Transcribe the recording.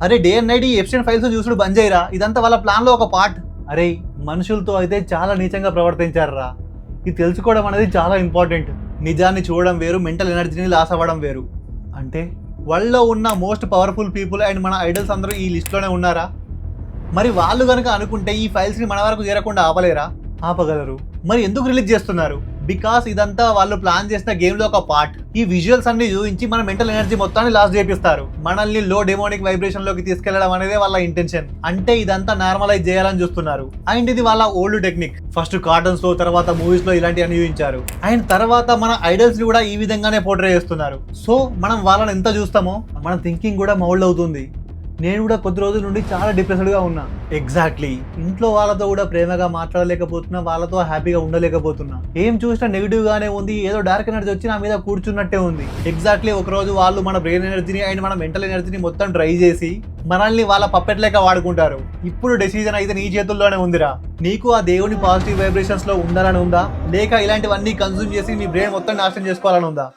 అరే day and night ఈ Epstein files చూసుడు బంద్ చేయరా, ఇదంతా వాళ్ళ ప్లాన్ లో ఒక పార్ట్. అరే మనుషులతో అయితే చాలా నీచంగా ప్రవర్తించారా, ఇది తెలుసుకోవడం అనేది చాలా ఇంపార్టెంట్. నిజాన్ని చూడడం వేరు, మెంటల్ ఎనర్జీని లాస్ అవ్వడం వేరు. అంటే వాళ్ళలో ఉన్న మోస్ట్ పవర్ఫుల్ పీపుల్ అండ్ మన ఐడల్స్ అందరూ ఈ లిస్ట్లోనే ఉన్నారా? మరి వాళ్ళు కనుక అనుకుంటే ఈ ఫైల్స్ని మన వరకు చేరకుండా ఆపలేరా? ఆపగలరు. మరి ఎందుకు రిలీజ్ చేస్తున్నారు? బికాస్ ఇదంతా వాళ్ళు ప్లాన్ చేసిన గేమ్లో ఒక పార్ట్. ఈ విజువల్స్ అన్ని చూపించి మన మెంటల్ ఎనర్జీ మొత్తాన్ని లాస్ చేపిస్తారు, మనల్ని లో డెమోనిక్ వైబ్రేషన్ లోకి తీసుకెళ్లడం అనేది వాళ్ళ ఇంటెన్షన్. అంటే ఇదంతా నార్మలైజ్ చేయాలని చూస్తున్నారు. అండ్ ఇది వాళ్ళ ఓల్డ్ టెక్నిక్. ఫస్ట్ కార్టూన్స్ లో, తర్వాత మూవీస్ లో ఇలాంటివన్నీ చూపించారు. అండ్ తర్వాత మన ఐడల్స్ ని కూడా ఈ విధంగానే పోర్ట్రే చేస్తున్నారు. సో మనం వాళ్ళని ఎంత చూస్తామో మన థింకింగ్ కూడా మౌల్డ్ అవుతుంది. నేను కూడా కొద్ది రోజుల నుండి చాలా డిప్రెస్డ్గా ఉన్నా. ఎగ్జాక్ట్లీ, ఇంట్లో వాళ్ళతో కూడా ప్రేమగా మాట్లాడలేకపోతున్నా, వాళ్ళతో హ్యాపీగా ఉండలేకపోతున్నా. ఏం చూసినా నెగిటివ్ గానే ఉంది, ఏదో డార్క్ ఎనర్జీ వచ్చి నా మీద కూర్చున్నట్టే ఉంది. ఎగ్జాక్ట్లీ ఒక రోజు వాళ్ళు మన బ్రెయిన్ ఎనర్జీని అండ్ మన మెంటల్ ఎనర్జీని మొత్తం డ్రై చేసి మనల్ని వాళ్ళ పప్పెట్ లెక్క వాడుకుంటారు. ఇప్పుడు డెసిజన్ అయితే నీ చేతుల్లోనే ఉందిరా. నీకు ఆ దేవుని పాజిటివ్ వైబ్రేషన్స్ లో ఉండాలని ఉందా, లేక ఇలాంటివన్నీ కన్జ్యూమ్ చేసి నీ బ్రెయిన్ మొత్తం నాశనం చేసుకోవాలని ఉందా?